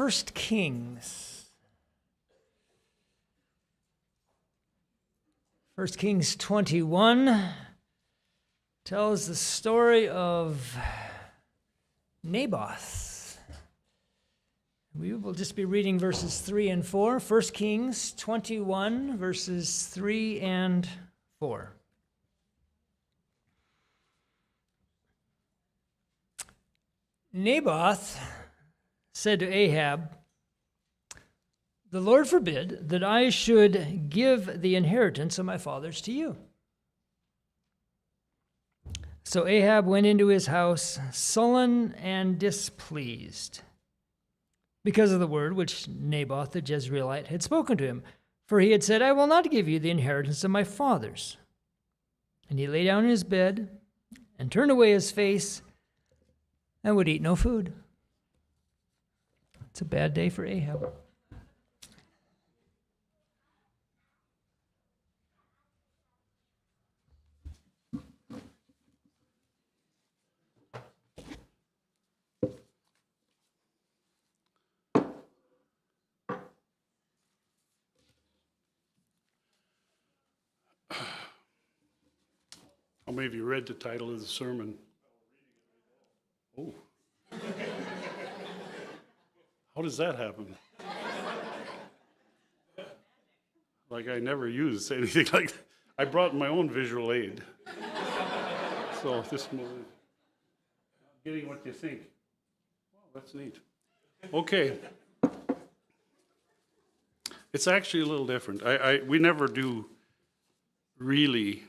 1 Kings. 1 Kings 21 tells the story of Naboth. We will just be reading verses 3 and 4. 1 Kings 21, verses 3 and 4. Naboth said to Ahab, "The Lord forbid that I should give the inheritance of my fathers to you." So Ahab went into his house sullen and displeased because of the word which Naboth the Jezreelite had spoken to him. For he had said, "I will not give you the inheritance of my fathers." And he lay down in his bed and turned away his face and would eat no food. It's a bad day for Ahab. How many of you read the title of the sermon? Oh. How does that happen? Like I never use anything like that. I brought my own visual aid. So this moment, getting what you think. Wow, that's neat. Okay. It's actually a little different. We never do really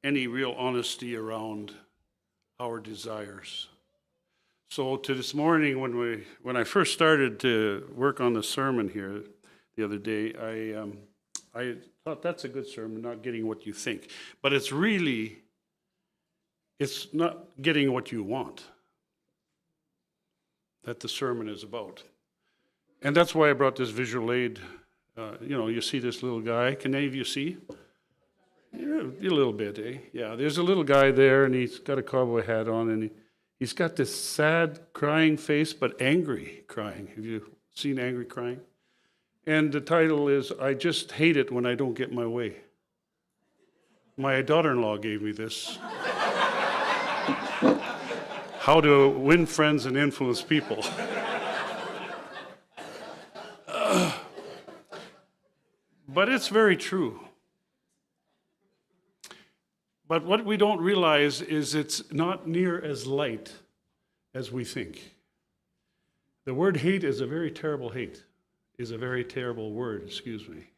any real honesty around our desires. So to this morning, when I first started to work on the sermon here the other day, I thought that's a good sermon, not getting what you think. But it's not getting what you want that the sermon is about. And that's why I brought this visual aid. You see this little guy. Can any of you see? Yeah, a little bit, eh? Yeah, there's a little guy there, and he's got a cowboy hat on, and he's got this sad, crying face, but angry crying. Have you seen angry crying? And the title is, "I Just Hate It When I Don't Get My Way." My daughter-in-law gave me this. How to win friends and influence people. But it's very true. But what we don't realize is it's not near as light as we think. The word hate is a very terrible word, excuse me.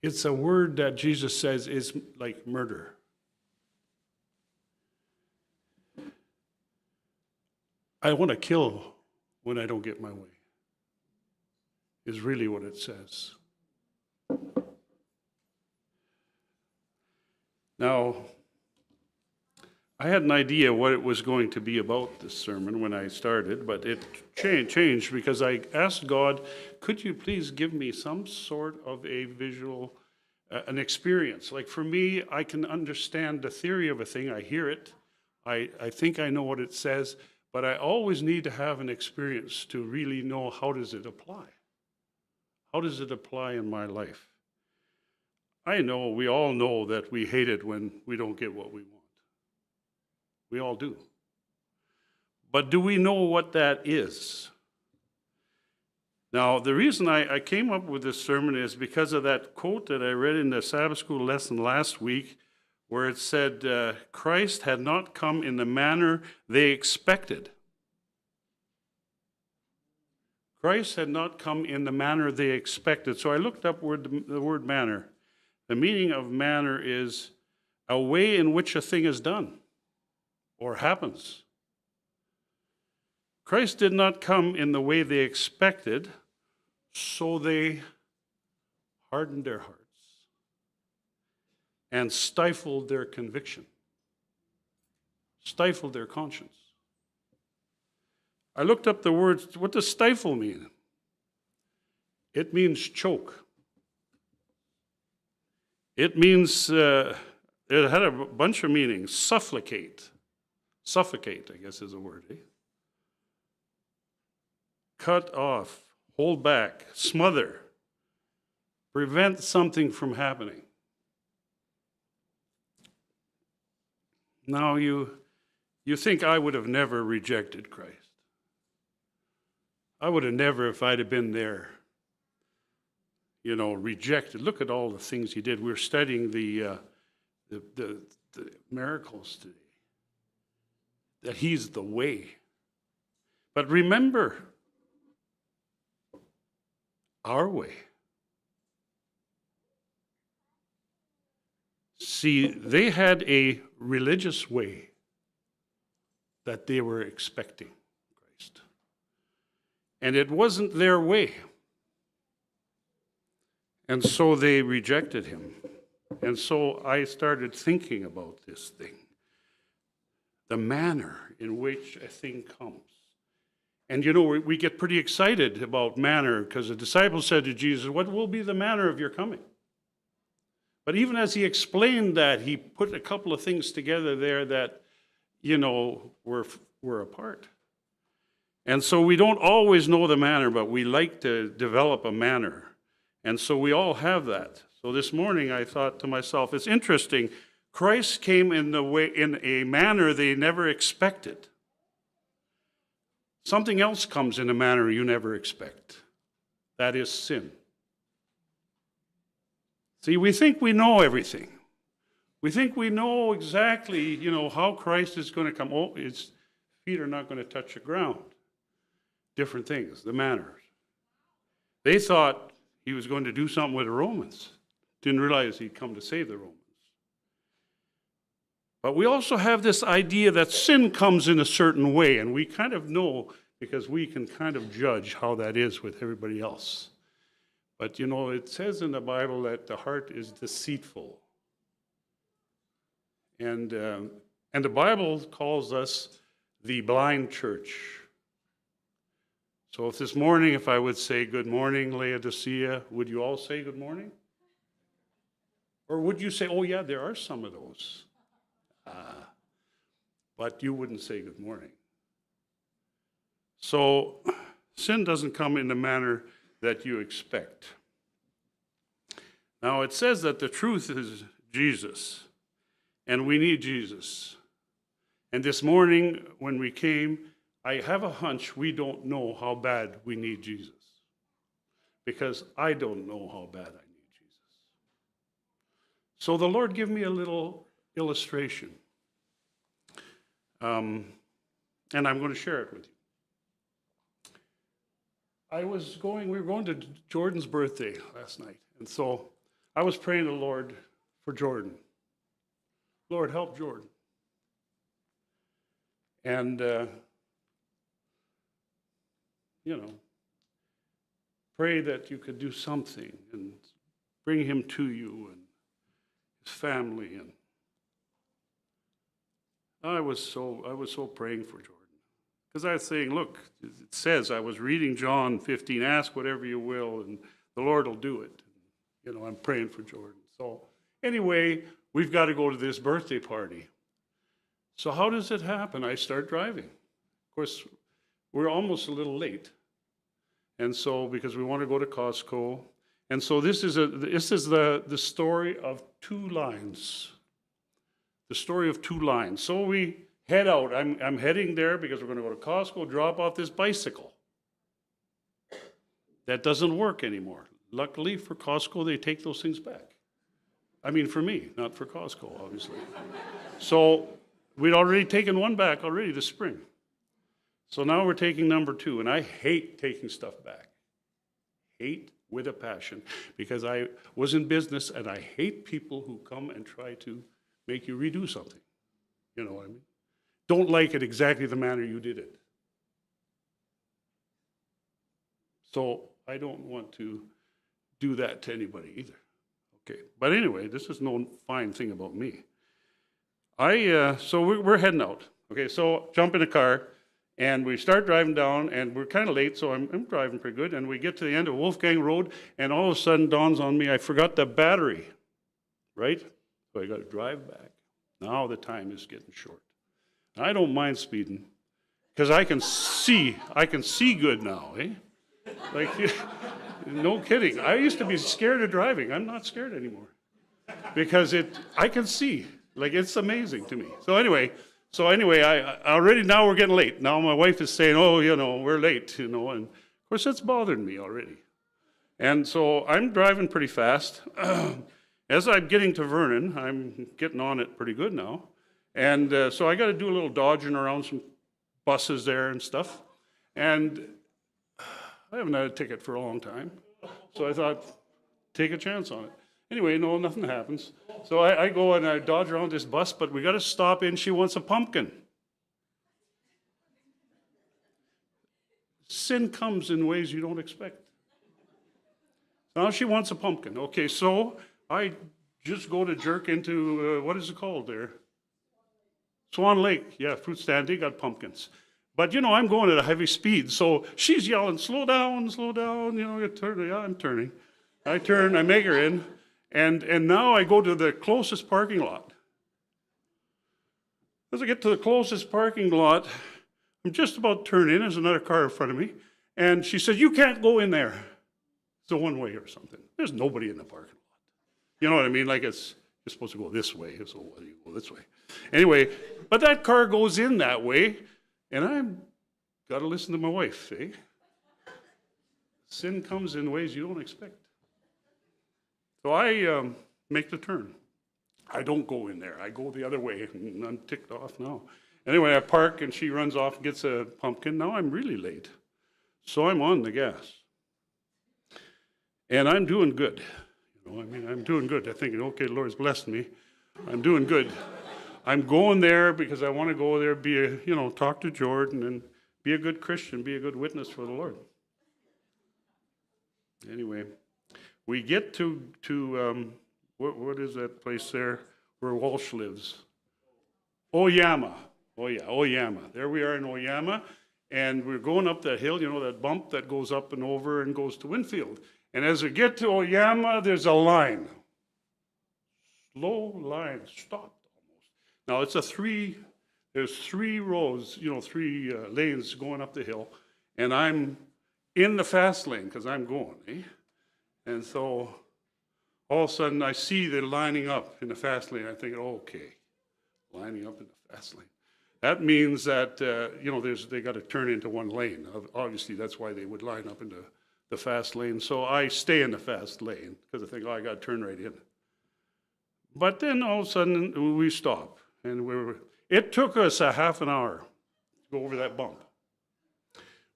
It's a word that Jesus says is like murder. I want to kill when I don't get my way, is really what it says. Now, I had an idea what it was going to be about this sermon when I started, but it changed because I asked God, could you please give me some sort of a visual, an experience? Like for me, I can understand the theory of a thing, I hear it, I think I know what it says, but I always need to have an experience to really know how does it apply? How does it apply in my life? I know, we all know that we hate it when we don't get what we want. We all do. But do we know what that is? Now, the reason I came up with this sermon is because of that quote that I read in the Sabbath school lesson last week, where it said, Christ had not come in the manner they expected. Christ had not come in the manner they expected. So I looked up the word manner. The meaning of manner is a way in which a thing is done or happens. Christ did not come in the way they expected, so they hardened their hearts and stifled their conviction, stifled their conscience. I looked up the words. What does stifle mean? It means choke. It means, it had a bunch of meanings. Suffocate. Suffocate, I guess is a word. Eh? cut off, hold back, smother, prevent something from happening. Now you think I would have never rejected Christ. I would have never, if I'd have been there, rejected. Look at all the things he did. We're studying the miracles today. That he's the way. But remember, our way. See, they had a religious way that they were expecting Christ. And it wasn't their way. And so they rejected him. And so I started thinking about this thing. The manner in which a thing comes. And we get pretty excited about manner because the disciples said to Jesus, "What will be the manner of your coming?" But even as he explained that, he put a couple of things together there that, were apart. And so we don't always know the manner, but we like to develop a manner. And so we all have that. So this morning I thought to myself, it's interesting. Christ came in a manner they never expected. Something else comes in a manner you never expect. That is sin. See, we think we know everything. We think we know exactly, how Christ is going to come. Oh, his feet are not going to touch the ground. Different things, the manners. They thought he was going to do something with the Romans. Didn't realize he'd come to save the Romans. But we also have this idea that sin comes in a certain way, and we kind of know because we can kind of judge how that is with everybody else. But it says in the Bible that the heart is deceitful. And the Bible calls us the blind church. So if this morning, if I would say, "Good morning, Laodicea," would you all say good morning? Or would you say, "Oh yeah, there are some of those"? But you wouldn't say good morning. So sin doesn't come in the manner that you expect. Now it says that the truth is Jesus, and we need Jesus. And this morning when we came, I have a hunch we don't know how bad we need Jesus. Because I don't know how bad I need Jesus. So the Lord gave me a little illustration. And I'm going to share it with you. We were going to Jordan's birthday last night. And so I was praying to the Lord for Jordan. Lord, help Jordan. And, pray that you could do something and bring him to you and his family. And I was so praying for Jordan. Because I was saying, look, it says, I was reading John 15, ask whatever you will, and the Lord will do it. I'm praying for Jordan. So anyway, we've got to go to this birthday party. So how does it happen? I start driving. Of course, we're almost a little late. And so, because we want to go to Costco. And so this is the story of two lines. The story of two lines. So we head out. I'm heading there because we're going to go to Costco, drop off this bicycle. That doesn't work anymore. Luckily for Costco, they take those things back. I mean, for me, not for Costco, obviously. So we'd already taken one back already this spring. So now we're taking number 2, and I hate taking stuff back. Hate with a passion, because I was in business, and I hate people who come and try to make you redo something. You know what I mean? Don't like it exactly the manner you did it. So I don't want to do that to anybody either. Okay, but anyway, this is no fine thing about me. So we're heading out. Okay, so jump in the car, and we start driving down, and we're kind of late, so I'm driving pretty good, and we get to the end of Wolfgang Road, and all of a sudden dawns on me, I forgot the battery, right? So I got to drive back. Now the time is getting short. I don't mind speeding, because I can see good now, eh? Like, no kidding. I used to be scared of driving. I'm not scared anymore because I can see. Like, it's amazing to me. So anyway, I already, now we're getting late. Now my wife is saying, oh, we're late, and of course it's bothered me already. And so I'm driving pretty fast. As I'm getting to Vernon, I'm getting on it pretty good now. And so I got to do a little dodging around some buses there and stuff. And I haven't had a ticket for a long time. So I thought, take a chance on it. Anyway, no, nothing happens. So I go and I dodge around this bus, but we got to stop in. She wants a pumpkin. Sin comes in ways you don't expect. Now she wants a pumpkin. Okay, so I just go to jerk into, what is it called there? Swan Lake. Yeah, fruit stand, they got pumpkins. But, I'm going at a heavy speed, so she's yelling, slow down, I'm turning. I turn, I make her in, and now I go to the closest parking lot. As I get to the closest parking lot, I'm just about to turn in, there's another car in front of me, and she said, you can't go in there. It's a one-way or something. There's nobody in the parking lot. You know what I mean? Like you're supposed to go this way, so why do you go this way? Anyway, but that car goes in that way, and I've got to listen to my wife, eh? Sin comes in ways you don't expect. So I make the turn. I don't go in there. I go the other way, and I'm ticked off now. Anyway, I park, and she runs off and gets a pumpkin. Now I'm really late. So I'm on the gas. And I'm doing good. I'm doing good. I'm thinking, okay, the Lord's blessed me. I'm doing good. I'm going there because I want to go there, talk to Jordan and be a good Christian, be a good witness for the Lord. Anyway, we get to what is that place there where Walsh lives? Oyama. Oh yeah, Oyama. There we are in Oyama, and we're going up that hill, that bump that goes up and over and goes to Winfield. And as we get to Oyama, there's a line. Slow line, stopped almost. Now it's there's 3 rows, 3 lanes going up the hill, and I'm in the fast lane because I'm going, eh? And so all of a sudden I see they're lining up in the fast lane. I think, okay, lining up in the fast lane. That means that, they got to turn into one lane. Obviously, that's why they would line up into the fast lane. So I stay in the fast lane because I think, I got to turn right in. But then all of a sudden we stop, and it took us a half an hour to go over that bump.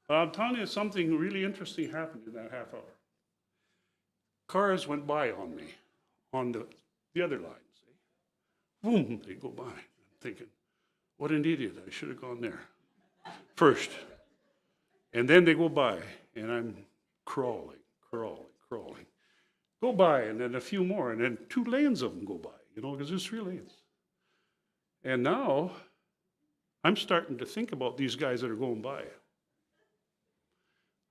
But I'm telling you, something really interesting happened in that half hour. Cars went by on me, on the other line. See? Boom, they go by. I'm thinking, what an idiot, I should have gone there first. And then they go by, and I'm crawling. Go by, and then a few more, and then 2 lanes of them go by, because there's 3 lanes. And now, I'm starting to think about these guys that are going by.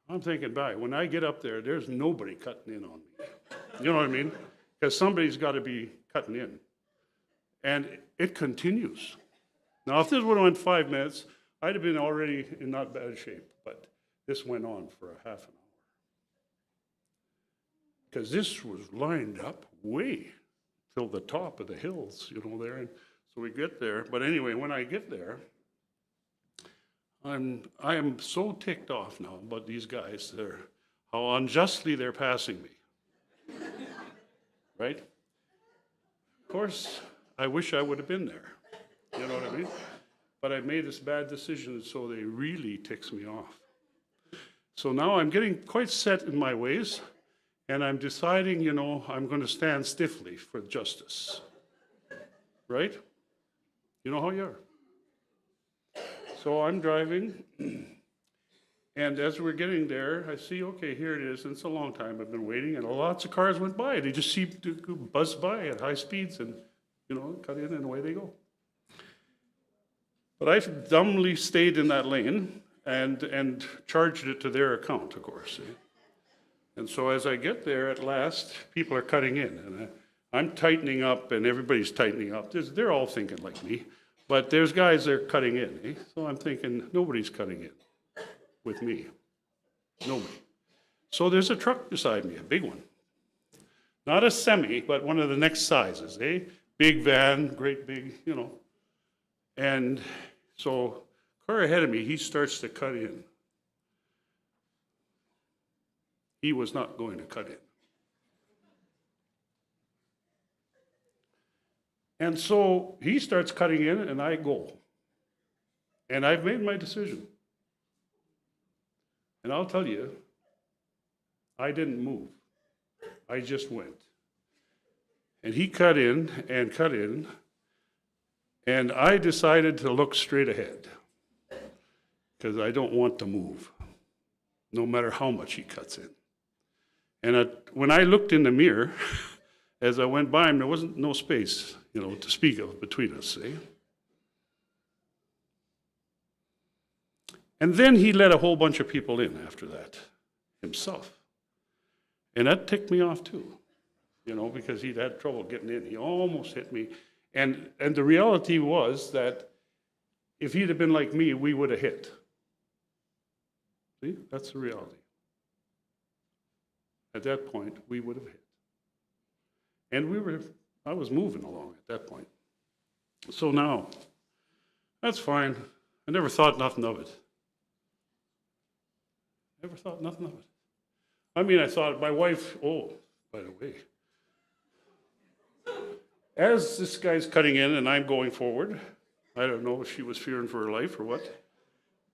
I'm thinking, when I get up there, there's nobody cutting in on me. You know what I mean? Because somebody's got to be cutting in. And it continues. Now, if this would have went 5 minutes, I'd have been already in not bad shape. But this went on for a half an hour. Because this was lined up way till the top of the hills, there. And so we get there. But anyway, when I get there, I am so ticked off now about these guys. How unjustly they're passing me. Right? Of course, I wish I would have been there. You know what I mean? But I made this bad decision, so they really ticks me off. So now I'm getting quite set in my ways, and I'm deciding, I'm going to stand stiffly for justice. Right? You know how you are. So I'm driving, and as we're getting there, I see, okay, here it is. And it's a long time I've been waiting, and lots of cars went by. They just seem to buzz by at high speeds and, cut in, and away they go. But I dumbly stayed in that lane and charged it to their account, of course. And so as I get there, at last, people are cutting in, and I'm tightening up, and everybody's tightening up. They're all thinking like me. But there's guys that are cutting in, eh? So I'm thinking, nobody's cutting in with me. Nobody. So there's a truck beside me, a big one. Not a semi, but one of the next sizes, eh? Big van, great big, And so car ahead of me, he starts to cut in. He was not going to cut in. And so he starts cutting in, and I go. And I've made my decision. And I'll tell you, I didn't move. I just went. And he cut in, and I decided to look straight ahead because I don't want to move, no matter how much he cuts in. And when I looked in the mirror, as I went by him, there wasn't no space, to speak of between us, eh? And then he let a whole bunch of people in after that, himself. And that ticked me off too, because he'd had trouble getting in. He almost hit me. And the reality was that if he'd have been like me, we would have hit. See, that's the reality. At that point, we would have hit. And I was moving along at that point. So now, that's fine. I never thought nothing of it. Never thought nothing of it. I mean, I thought my wife, by the way, as this guy's cutting in and I'm going forward, I don't know if she was fearing for her life or what,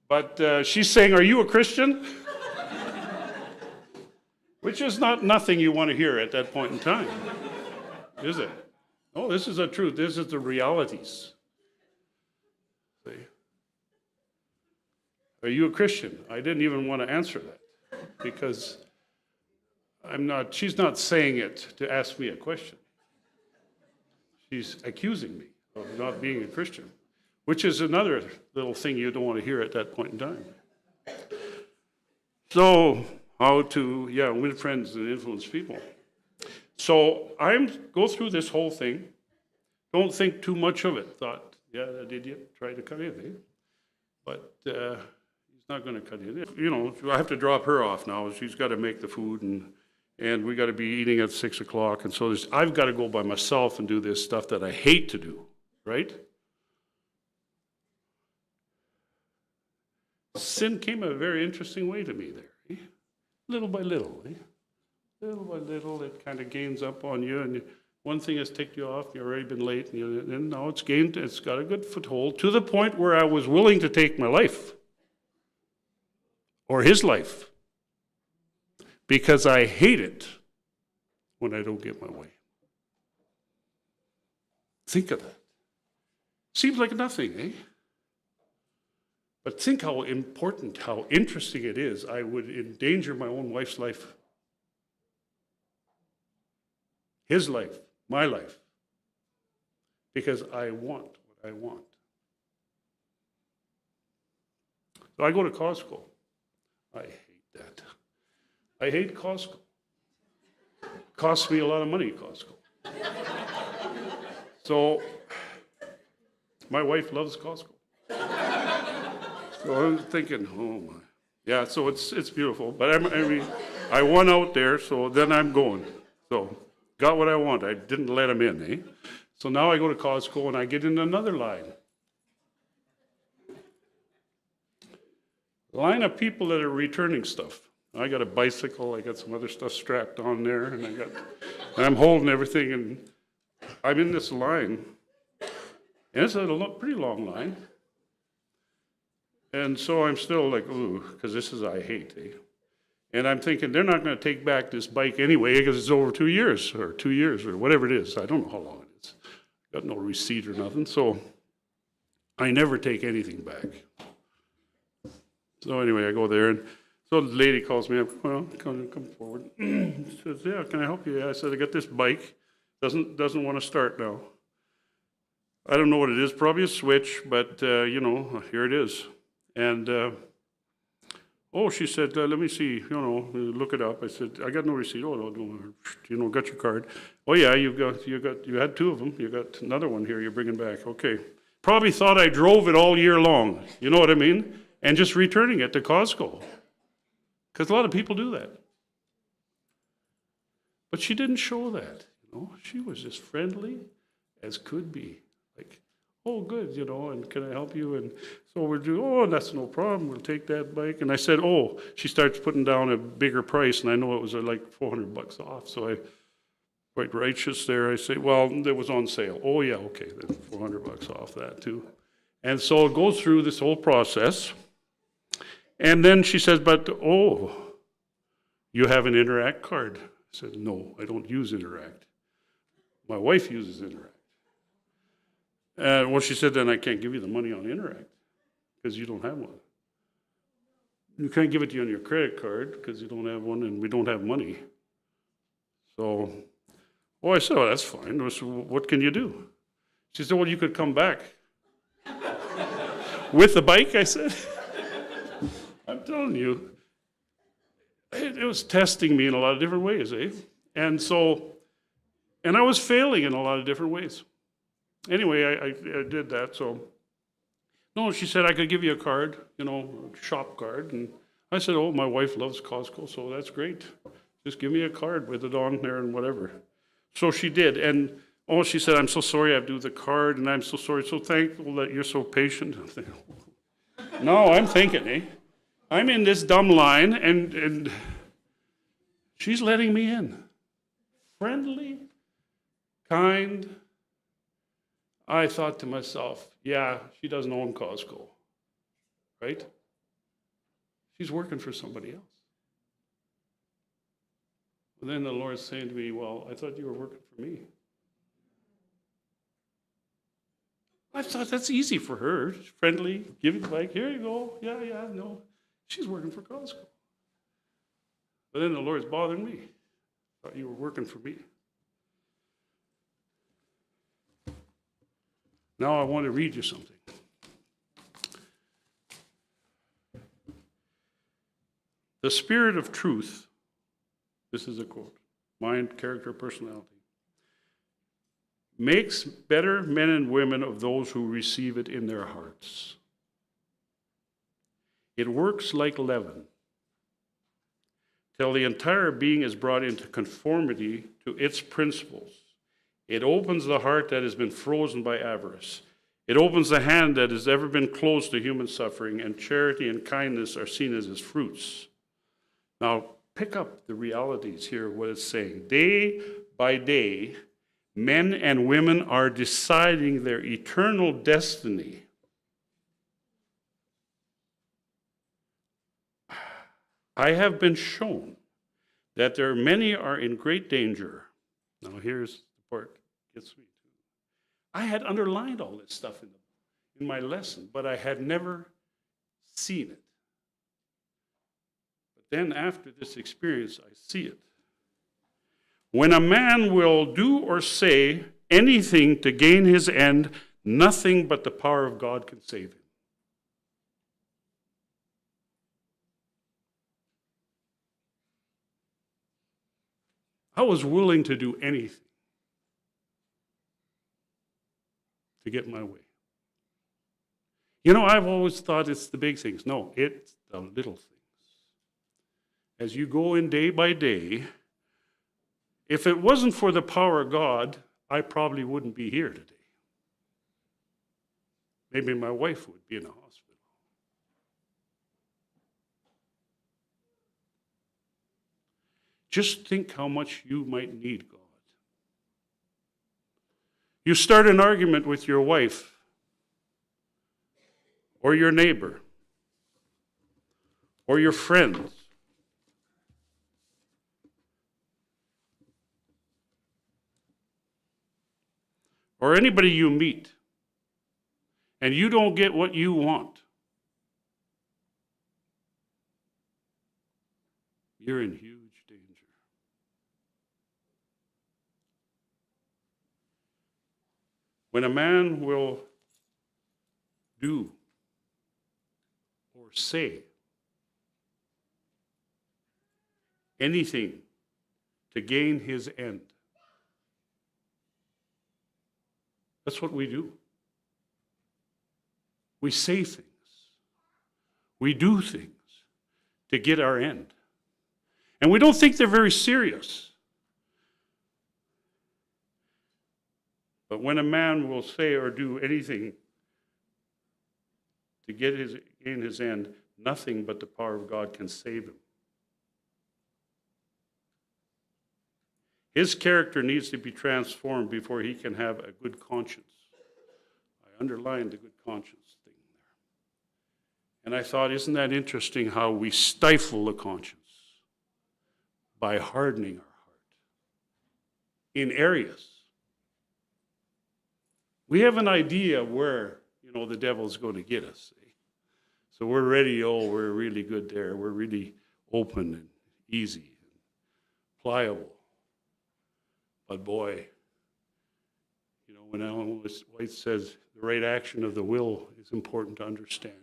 but she's saying, "Are you a Christian?" Which is not nothing you want to hear at that point in time, is it? Oh, this is the truth. This is the realities. See? Are you a Christian? I didn't even want to answer that because she's not saying it to ask me a question. She's accusing me of not being a Christian, which is another little thing you don't want to hear at that point in time. So, how to, win friends and influence people. So, go through this whole thing. Don't think too much of it. Thought, that idiot tried to cut in, eh? But he's not going to cut in. I have to drop her off now. She's got to make the food, and we got to be eating at 6 o'clock. And so I've got to go by myself and do this stuff that I hate to do, right? Sin came a very interesting way to me there. Eh? Little by little. Eh? Little by little, it kind of gains up on you. And one thing has ticked you off. You've already been late. And now it's got a good foothold to the point where I was willing to take my life. Or his life. Because I hate it when I don't get my way. Think of that. Seems like nothing, eh? But think how important, how interesting it is. I would endanger my own wife's life. His life, my life. Because I want what I want. So I go to Costco. I hate that. I hate Costco. Costs me a lot of money, Costco. So, my wife loves Costco. So I'm thinking, oh my. Yeah, so it's beautiful. But I won out there, so then I'm going. So, got what I want. I didn't let him in, eh? So now I go to Costco and I get in another line. Line of people that are returning stuff. I got a bicycle, I got some other stuff strapped on there, and I'm holding everything, and I'm in this line, and it's a pretty long line, and so I'm still like, ooh, because this is I hate, eh? And I'm thinking they're not going to take back this bike anyway because it's over 2 years, or whatever it is. I don't know how long it is. Got no receipt or nothing, so I never take anything back. So anyway, I go there, and so the lady calls me up, well, come forward. She says, yeah, can I help you? I said, I got this bike, doesn't want to start now. I don't know what it is, probably a switch, but, here it is. And, she said, let me see, look it up. I said, I got no receipt. Oh, no, got your card. Oh, yeah, you had two of them. You got another one here you're bringing back. Okay. Probably thought I drove it all year long, you know what I mean? And just returning it to Costco. Because a lot of people do that. But she didn't show that, you know. She was as friendly as could be. Like, oh, good, you know, and can I help you? And so we're doing, oh, that's no problem. We'll take that bike. And I said, oh, she starts putting down a bigger price, and I know it was like $400 off. So I, quite righteous there, I say, well, it was on sale. Oh, yeah, okay, then $400 off that too. And so it goes through this whole process. And then she says, but, oh, you have an Interact card. I said, no, I don't use Interact. My wife uses Interact. Well, she said, then I can't give you the money on Interact because you don't have one. You can't give it to you on your credit card because you don't have one and we don't have money. So, I said, well, that's fine. So what can you do? She said, well, you could come back. With the bike, I said. I'm telling you, it was testing me in a lot of different ways, eh? And I was failing in a lot of different ways. Anyway, I did that, so. No, she said I could give you a card, you know, a shop card. And I said, oh, my wife loves Costco, so that's great. Just give me a card with it on there and whatever. So she did, and she said, I'm so sorry I have to do the card, and I'm so sorry, so thankful that you're so patient. No, I'm thinking, eh? I'm in this dumb line, and she's letting me in. Friendly, kind. I thought to myself, yeah, she doesn't own Costco, right? She's working for somebody else. And then the Lord's saying to me, well, I thought you were working for me. I thought that's easy for her. She's friendly, give it like, here you go. Yeah, no. She's working for Costco. But then the Lord's bothering me. I thought you were working for me. Now I want to read you something. The Spirit of truth, this is a quote, mind, character, personality, makes better men and women of those who receive it in their hearts. It works like leaven, till the entire being is brought into conformity to its principles. It opens the heart that has been frozen by avarice. It opens the hand that has ever been closed to human suffering, and charity and kindness are seen as its fruits. Now, pick up the realities here, what it's saying. Day by day, men and women are deciding their eternal destiny. I have been shown that many are in great danger. Now, here's the part that gets me. I had underlined all this stuff in my lesson, but I had never seen it. But then after this experience, I see it. When a man will do or say anything to gain his end, nothing but the power of God can save him. I was willing to do anything to get my way. You know, I've always thought it's the big things. No, it's the little things. As you go in day by day, if it wasn't for the power of God, I probably wouldn't be here today. Maybe my wife would be in a hospital. Just think how much you might need God. You start an argument with your wife or your neighbor or your friends. Or anybody you meet, and you don't get what you want. You're in huge danger. When a man will do or say anything to gain his end, that's what we do. We say things. We do things to get our end. And we don't think they're very serious. But when a man will say or do anything to gain his end, nothing but the power of God can save him. His character needs to be transformed before he can have a good conscience. I underlined the good conscience thing there. And I thought, isn't that interesting how we stifle the conscience by hardening our heart in areas. We have an idea where, the devil's going to get us. See? So we're ready, we're really good there. We're really open and easy and pliable. But boy, when Ellen White says the right action of the will is important to understand,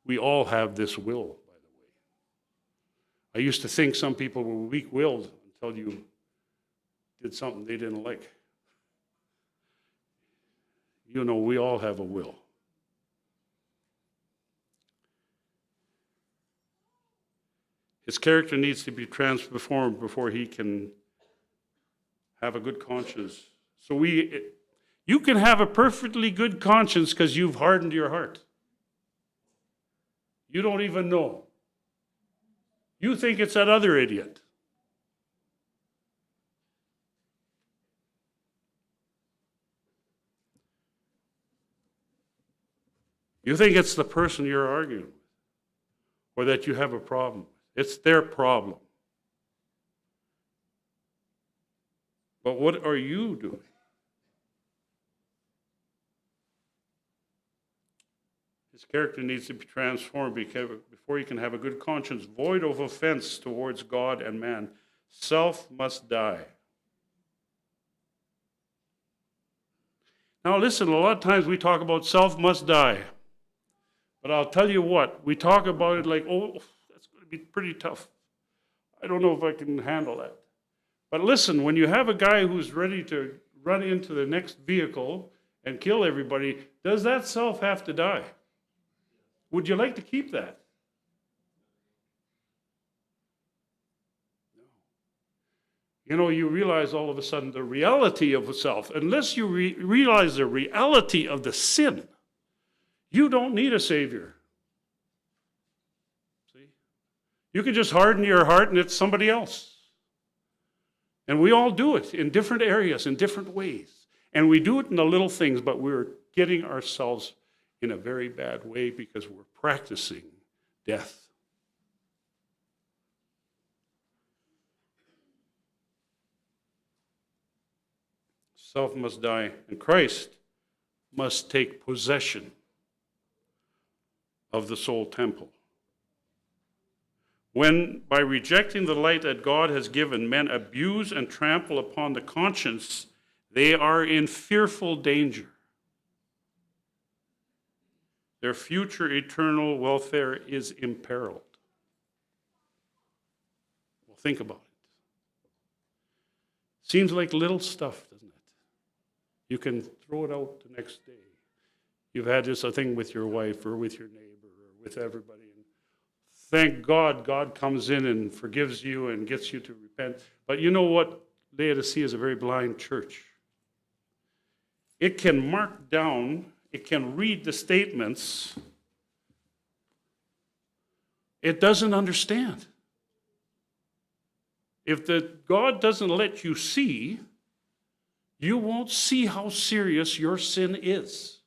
we all have this will, by the way. I used to think some people were weak-willed until you did something they didn't like. We all have a will. His character needs to be transformed before he can have a good conscience. So you can have a perfectly good conscience because you've hardened your heart. You don't even know. You think it's that other idiot. You think it's the person you're arguing with, or that you have a problem with. It's their problem. But what are you doing? His character needs to be transformed before he can have a good conscience, void of offense towards God and man. Self must die. Now listen, a lot of times we talk about self must die. But I'll tell you what, we talk about it like, that's going to be pretty tough. I don't know if I can handle that. But listen, when you have a guy who's ready to run into the next vehicle and kill everybody, does that self have to die? Would you like to keep that? No. You realize all of a sudden the reality of the self. Unless you realize the reality of the sin, you don't need a Savior. See? You can just harden your heart and it's somebody else. And we all do it in different areas, in different ways. And we do it in the little things, but we're getting ourselves in a very bad way because we're practicing death. Self must die, and Christ must take possession of the soul temple. When, by rejecting the light that God has given, men abuse and trample upon the conscience, they are in fearful danger. Their future eternal welfare is imperiled. Well, think about it. Seems like little stuff, doesn't it? You can throw it out the next day. You've had this thing with your wife or with your neighbor or with everybody. And thank God, God comes in and forgives you and gets you to repent. But you know what? Laodicea is a very blind church. It can mark down, it can read the statements. It doesn't understand. If God doesn't let you see, you won't see how serious your sin is.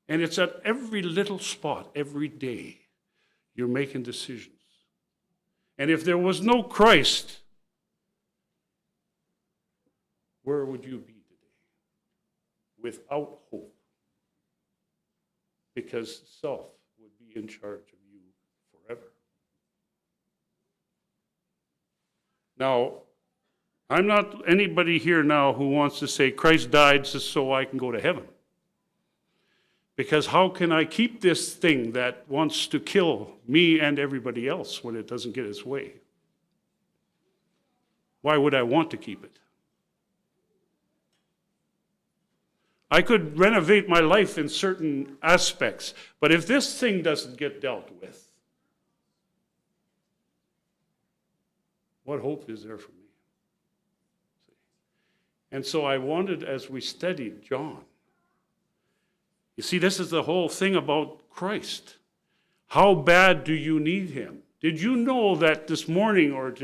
And it's at every little spot, every day, you're making decisions. And if there was no Christ, where would you be today? Without hope. Because self would be in charge of you forever. Now, I'm not anybody here now who wants to say Christ died just so I can go to heaven. Because how can I keep this thing that wants to kill me and everybody else when it doesn't get its way? Why would I want to keep it? I could renovate my life in certain aspects. But if this thing doesn't get dealt with, what hope is there for me? And so I wanted, as we studied John, you see, this is the whole thing about Christ. How bad do you need him? Did you know that this morning or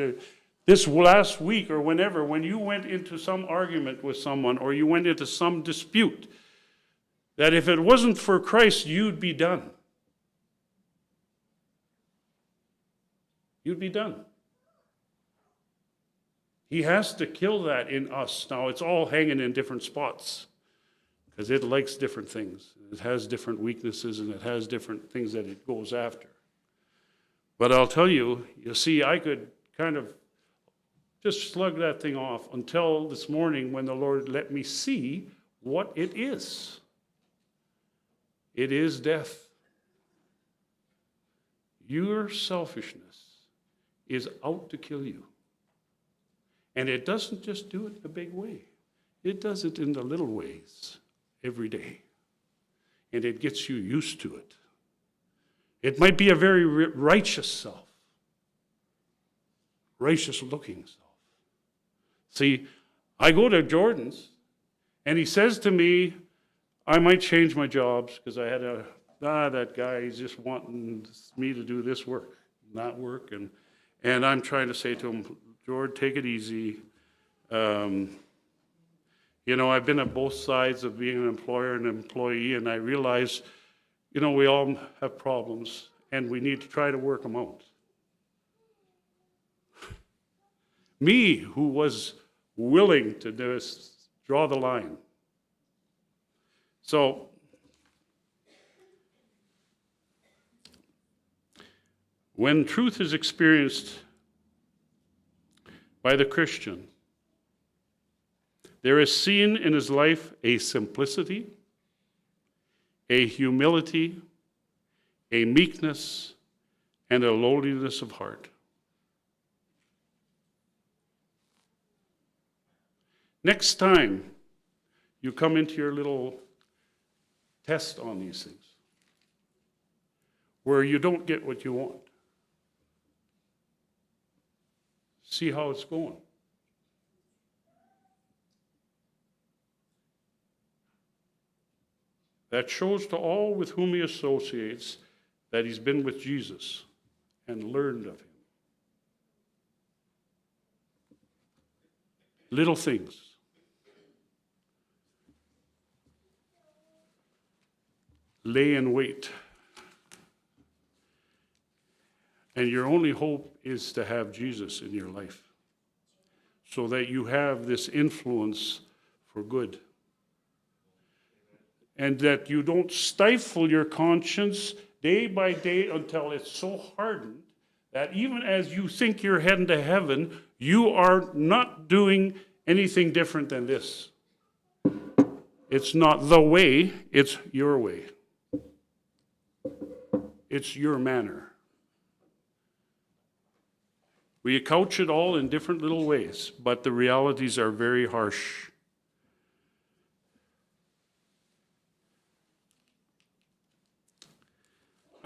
this last week or whenever, when you went into some argument with someone or you went into some dispute, that if it wasn't for Christ, you'd be done? You'd be done. He has to kill that in us. Now, it's all hanging in different spots because it likes different things. It has different weaknesses and it has different things that it goes after. But I'll tell you, you see, I could kind of just slug that thing off until this morning when the Lord let me see what it is. It is death. Your selfishness is out to kill you. And it doesn't just do it in a big way. It does it in the little ways every day. And it gets you used to it. It might be a very righteous self. Righteous looking self. See, I go to Jordan's and he says to me, I might change my jobs because I had that guy, he's just wanting me to do this work, not work. And I'm trying to say to him, George, take it easy. I've been at both sides of being an employer and an employee, and I realize, we all have problems, and we need to try to work them out. Me, who was willing to do this, draw the line. So, when truth is experienced by the Christian, there is seen in his life a simplicity, a humility, a meekness, and a lowliness of heart. Next time you come into your little test on these things, where you don't get what you want, see how it's going. That shows to all with whom he associates that he's been with Jesus and learned of him. Little things. Lay in wait. And your only hope is to have Jesus in your life so that you have this influence for good. And that you don't stifle your conscience day by day until it's so hardened that even as you think you're heading to heaven, you are not doing anything different than this. It's not the way, it's your way. It's your manner. We couch it all in different little ways, but the realities are very harsh.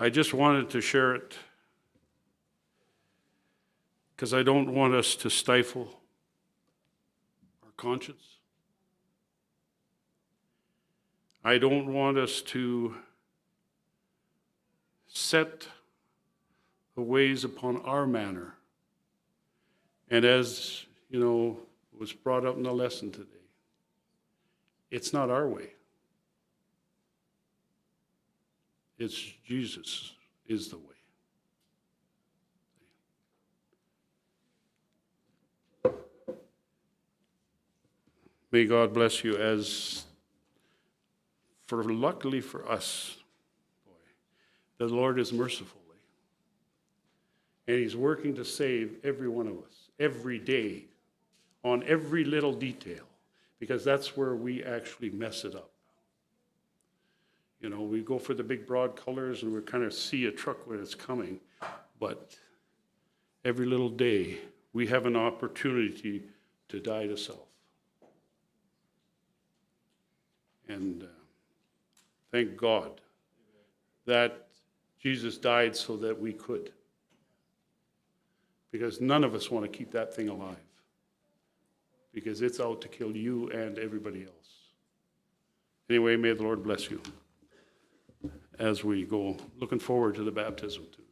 I just wanted to share it because I don't want us to stifle our conscience. I don't want us to set the ways upon our manner. And as, was brought up in the lesson today, it's not our way. It's Jesus is the way. May God bless you luckily for us, the Lord is merciful. And he's working to save every one of us, every day, on every little detail, because that's where we actually mess it up. We go for the big broad colors and we kind of see a truck when it's coming, but every little day we have an opportunity to die to self. And thank God that Jesus died so that we could. Because none of us want to keep that thing alive. Because it's out to kill you and everybody else. Anyway, may the Lord bless you as we go, looking forward to the baptism too.